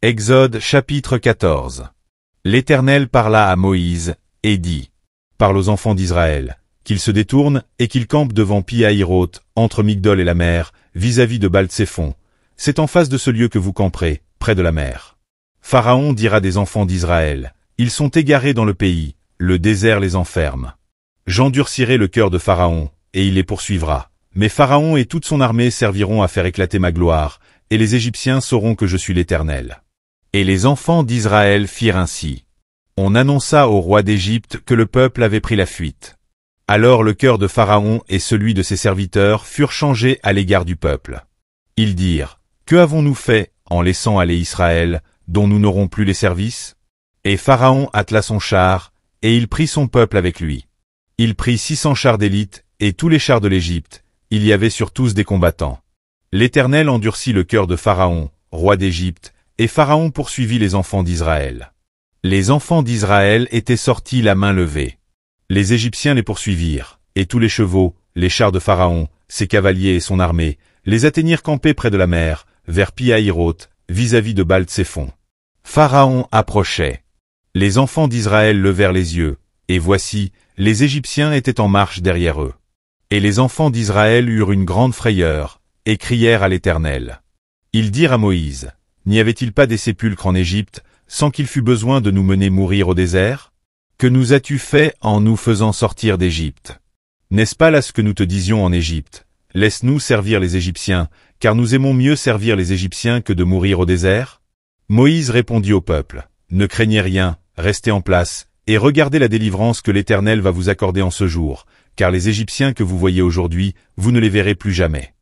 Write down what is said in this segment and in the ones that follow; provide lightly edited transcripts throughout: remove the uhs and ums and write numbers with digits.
Exode chapitre 14. L'Éternel parla à Moïse, et dit, parle aux enfants d'Israël, qu'ils se détournent et qu'ils campent devant Pi-Hahiroth, entre Migdol et la mer, vis-à-vis de Baal-Tséphon. C'est en face de ce lieu que vous camperez, près de la mer. Pharaon dira des enfants d'Israël, ils sont égarés dans le pays, le désert les enferme. J'endurcirai le cœur de Pharaon, et il les poursuivra. Mais Pharaon et toute son armée serviront à faire éclater ma gloire, et les Égyptiens sauront que je suis l'Éternel. Et les enfants d'Israël firent ainsi. On annonça au roi d'Égypte que le peuple avait pris la fuite. Alors le cœur de Pharaon et celui de ses serviteurs furent changés à l'égard du peuple. Ils dirent, que avons-nous fait en laissant aller Israël, dont nous n'aurons plus les services? Et Pharaon attela son char, et il prit son peuple avec lui. Il prit 600 chars d'élite, et tous les chars de l'Égypte, il y avait sur tous des combattants. L'Éternel endurcit le cœur de Pharaon, roi d'Égypte, et Pharaon poursuivit les enfants d'Israël. Les enfants d'Israël étaient sortis la main levée. Les Égyptiens les poursuivirent, et tous les chevaux, les chars de Pharaon, ses cavaliers et son armée, les atteignirent campés près de la mer, vers Pi-Hahiroth, vis-à-vis de Baal-Tséphon. Pharaon approchait. Les enfants d'Israël levèrent les yeux, et voici, les Égyptiens étaient en marche derrière eux. Et les enfants d'Israël eurent une grande frayeur, et crièrent à l'Éternel. Ils dirent à Moïse, n'y avait-il pas des sépulcres en Égypte, sans qu'il fût besoin de nous mener mourir au désert? Que nous as-tu fait en nous faisant sortir d'Égypte? N'est-ce pas là ce que nous te disions en Égypte? Laisse-nous servir les Égyptiens, car nous aimons mieux servir les Égyptiens que de mourir au désert? Moïse répondit au peuple, ne craignez rien, restez en place, et regardez la délivrance que l'Éternel va vous accorder en ce jour, car les Égyptiens que vous voyez aujourd'hui, vous ne les verrez plus jamais.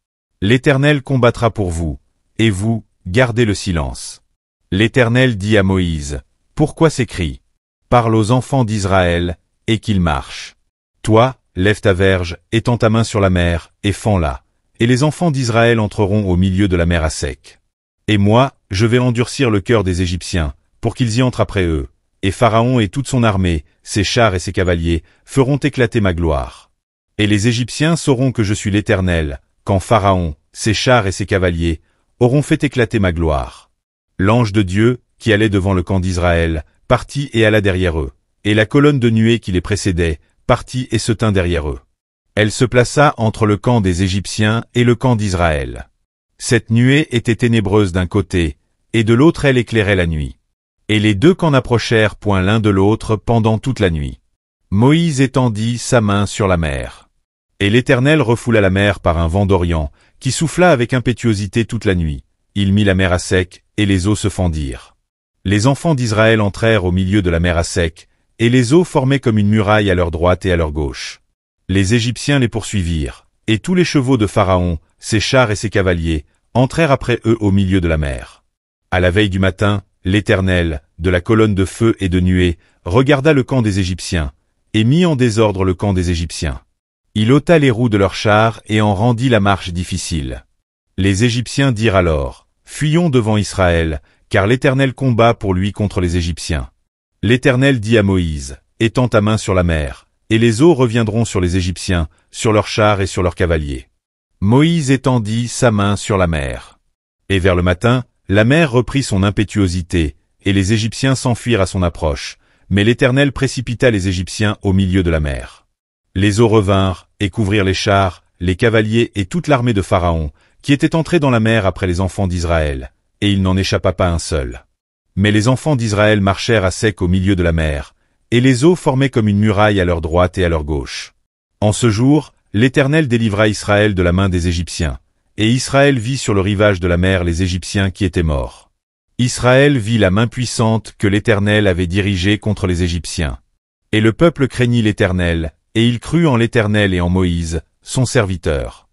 L'Éternel combattra pour vous, et vous, gardez le silence. L'Éternel dit à Moïse, pourquoi ces cris? Parle aux enfants d'Israël, et qu'ils marchent. Toi, lève ta verge, étends ta main sur la mer, et fends-la, et les enfants d'Israël entreront au milieu de la mer à sec. Et moi, je vais endurcir le cœur des Égyptiens, pour qu'ils y entrent après eux, et Pharaon et toute son armée, ses chars et ses cavaliers, feront éclater ma gloire. Et les Égyptiens sauront que je suis l'Éternel, quand Pharaon, ses chars et ses cavaliers, auront fait éclater ma gloire. L'ange de Dieu, qui allait devant le camp d'Israël, partit et alla derrière eux, et la colonne de nuée qui les précédait, partit et se tint derrière eux. Elle se plaça entre le camp des Égyptiens et le camp d'Israël. Cette nuée était ténébreuse d'un côté, et de l'autre elle éclairait la nuit. Et les deux camps n'approchèrent point l'un de l'autre pendant toute la nuit. Moïse étendit sa main sur la mer. Et l'Éternel refoula la mer par un vent d'Orient, qui souffla avec impétuosité toute la nuit. Il mit la mer à sec, et les eaux se fendirent. Les enfants d'Israël entrèrent au milieu de la mer à sec, et les eaux formaient comme une muraille à leur droite et à leur gauche. Les Égyptiens les poursuivirent, et tous les chevaux de Pharaon, ses chars et ses cavaliers, entrèrent après eux au milieu de la mer. À la veille du matin, l'Éternel, de la colonne de feu et de nuée, regarda le camp des Égyptiens, et mit en désordre le camp des Égyptiens. Il ôta les roues de leurs chars et en rendit la marche difficile. Les Égyptiens dirent alors, fuyons devant Israël, car l'Éternel combat pour lui contre les Égyptiens. L'Éternel dit à Moïse, étends ta main sur la mer, et les eaux reviendront sur les Égyptiens, sur leurs chars et sur leurs cavaliers. Moïse étendit sa main sur la mer. Et vers le matin, la mer reprit son impétuosité, et les Égyptiens s'enfuirent à son approche, mais l'Éternel précipita les Égyptiens au milieu de la mer. Les eaux revinrent, et couvrirent les chars, les cavaliers et toute l'armée de Pharaon, qui était entrée dans la mer après les enfants d'Israël, et il n'en échappa pas un seul. Mais les enfants d'Israël marchèrent à sec au milieu de la mer, et les eaux formaient comme une muraille à leur droite et à leur gauche. En ce jour, l'Éternel délivra Israël de la main des Égyptiens, et Israël vit sur le rivage de la mer les Égyptiens qui étaient morts. Israël vit la main puissante que l'Éternel avait dirigée contre les Égyptiens. Et le peuple craignit l'Éternel, et il crut en l'Éternel et en Moïse, son serviteur.